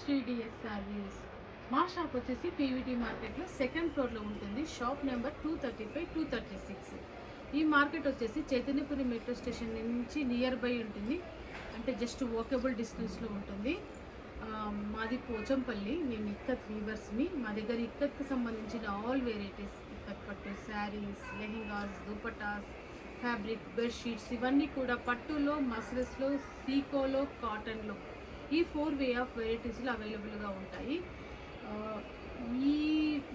శ్రీడిఎస్ service. మా shop వచ్చేసి PVT మార్కెట్లో సెకండ్ ఫ్లోర్లో ఉంటుంది. Shop number 235, 236. ఈ మార్కెట్ వచ్చేసి చైతన్యపురి మెట్రో స్టేషన్ నుంచి నియర్ బై ఉంటుంది, అంటే జస్ట్ వాకబుల్ డిస్టెన్స్లో ఉంటుంది. మాది పోచంపల్లి, మేము ఇక్కత్ వీవర్స్ని. మా దగ్గర ఇక్కత్కి సంబంధించిన ఆల్ వెరైటీస్, ఇక్కత్ పట్టు శారీస్, లెహెంగాస్, దుపటాస్, ఫ్యాబ్రిక్, బెడ్షీట్స్ ఇవన్నీ కూడా పట్టులో, మస్రస్లో, సీకోలో, కాటన్లో ఈ 4 వే ఆఫ్ వెరైటీస్లో అవైలబుల్గా ఉంటాయి.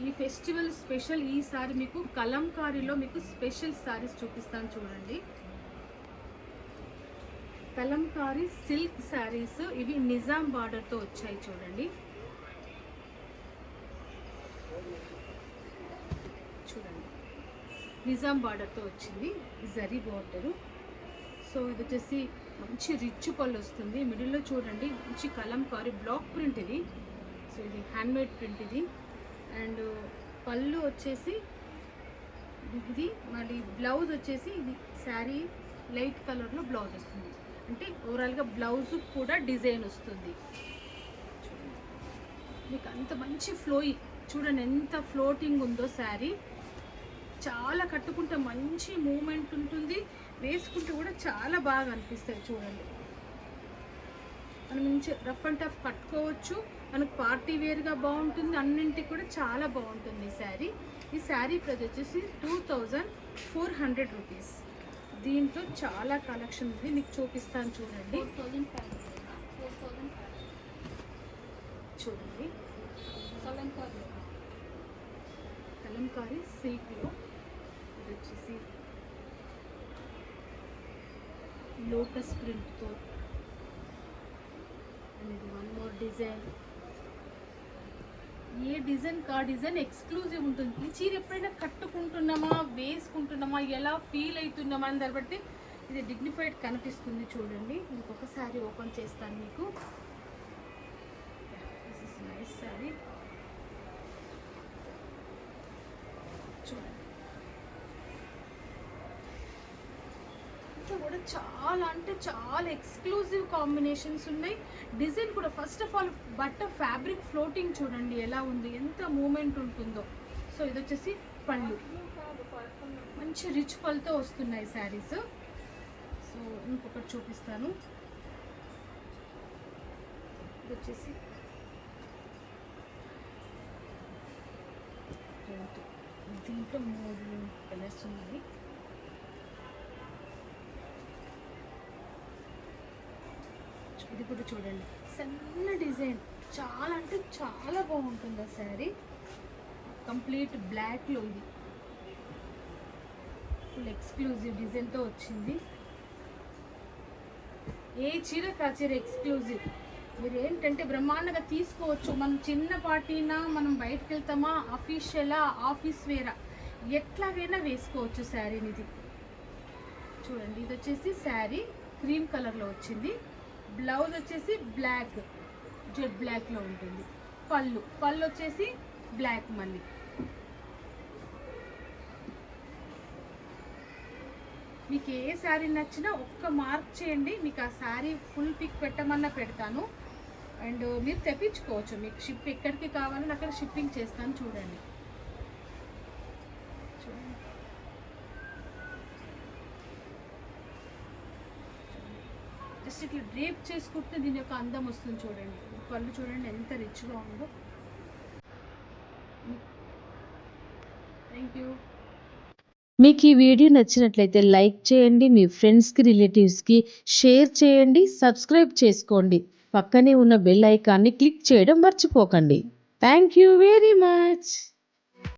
ఈ ఫెస్టివల్ స్పెషల్ ఈసారి మీకు కలంకారీలో మీకు స్పెషల్ శారీస్ చూపిస్తాను చూడండి. కలంకారీ సిల్క్ శారీస్, ఇవి నిజాం బార్డర్తో వచ్చాయి చూడండి. చూడండి, నిజాం బార్డర్తో వచ్చింది, జరీ బార్డరు. సో ఇది వచ్చేసి మంచి రిచ్ పళ్ళు వస్తుంది. మిడిల్లో చూడండి మంచి కలంకారీ బ్లాక్ ప్రింట్ ఇది. సో ఇది హ్యాండ్మేడ్ ప్రింట్ ఇది. అండ్ పళ్ళు వచ్చేసి ఇది, మళ్ళీ బ్లౌజ్ వచ్చేసి ఇది శారీ లైట్ కలర్లో బ్లౌజ్ వస్తుంది, అంటే ఓవరాల్గా బ్లౌజ్ కూడా డిజైన్ వస్తుంది. మీకు అంత మంచి ఫ్లోయింగ్ చూడండి, ఎంత ఫ్లోటింగ్ ఉందో శారీ. చాలా కట్టుకుంటే మంచి మూమెంట్ ఉంటుంది, వేసుకుంటే కూడా చాలా బాగా అనిపిస్తుంది. చూడండి, మనం మంచి రఫ్ అండ్ టఫ్ కట్టుకోవచ్చు, మనకు పార్టీ వేర్గా బాగుంటుంది, అన్నింటికి కూడా చాలా బాగుంటుంది ఈ శారీ. ఈ శారీ ప్రైస్ వచ్చేసి 2400 రూపీస్. దీంట్లో చాలా కలెక్షన్ ఉంది, మీకు చూపిస్తాను చూడండి. చూడండి, కలంకారీ సిల్క్లో ఇది వచ్చేసి లోటస్ ప్రింట్తో, అనేది వన్ మోర్ డిజైన్. ఏ డిజైన్ కా డిజైన్ ఎక్స్క్లూజివ్ ఉంటుంది. ఈ చీర ఎప్పుడైనా కట్టుకుంటున్నామా, వేసుకుంటున్నామా, ఎలా ఫీల్ అవుతున్నామా అని దాన్ని బట్టి ఇది డిగ్నిఫైడ్ కనిపిస్తుంది. చూడండి, ఇంకొక శారీ ఓపెన్ చేస్తాను మీకు. This is nice sari. చూడండి, కూడా చాలా అంటే చాలా ఎక్స్క్లూజివ్ కాంబినేషన్స్ ఉన్నాయి. డిజైన్ కూడా ఫస్ట్ ఆఫ్ ఆల్ బట్ట ఫ్యాబ్రిక్ ఫ్లోటింగ్ చూడండి ఎలా ఉంది, ఎంత మూమెంట్ ఉంటుందో. సో ఇది వచ్చేసి పళ్ళు, మంచి రిచ్ పళ్ళతో వస్తున్నాయి శారీస్. సో ఇంకొకటి చూపిస్తాను. ఇది వచ్చేసి దీంట్లో 3 కలర్స్ ఉన్నాయి. ఇది కూడా చూడండి, సన్న డిజైన్, చాలా అంటే చాలా బాగుంటుంది ఆ శారీ. కంప్లీట్ బ్లాక్లో ఇది ఫుల్ ఎక్స్క్లూజివ్ డిజైన్తో వచ్చింది. ఏ చీర కా చీర ఎక్స్క్లూజివ్. మీరు ఏంటంటే బ్రహ్మాండంగా తీసుకోవచ్చు. మనం చిన్న పార్టీనా, మనం బయటకు వెళ్తామా, అఫీషియలా, ఆఫీస్ వేరా, ఎట్లాగైనా వేసుకోవచ్చు శారీని. ఇది చూడండి, ఇది వచ్చేసి శారీ క్రీమ్ కలర్లో వచ్చింది. బ్లౌజ్ వచ్చేసి బ్లాక్, జెడ్ బ్లాక్లో ఉంటుంది. పళ్ళు వచ్చేసి బ్లాక్. మళ్ళీ మీకు ఏ శారీ నచ్చినా ఒక్క మార్క్ చేయండి, మీకు ఆ శారీ ఫుల్ పిక్ పెట్టమన్నా పెడతాను. అండ్ మీరు తెప్పించుకోవచ్చు, మీకు షిప్ ఎక్కడికి కావాలని అక్కడ షిప్పింగ్ చేస్తాను. చూడండి, జస్ట్ ఇట్లా డ్రేప్ చేసుకుంటే దీని యొక్క అందం వస్తుంది. చూడండి, పళ్ళు చూడండి ఎంత రిచ్గా ఉందో. Thank you. మీకు ఈ వీడియో నచ్చినట్లయితే లైక్ చేయండి, మీ ఫ్రెండ్స్కి, రిలేటివ్స్కి షేర్ చేయండి, సబ్స్క్రైబ్ చేసుకోండి. పక్కనే ఉన్న బెల్ ఐకాన్ని క్లిక్ చేయడం మర్చిపోకండి. Thank you very much.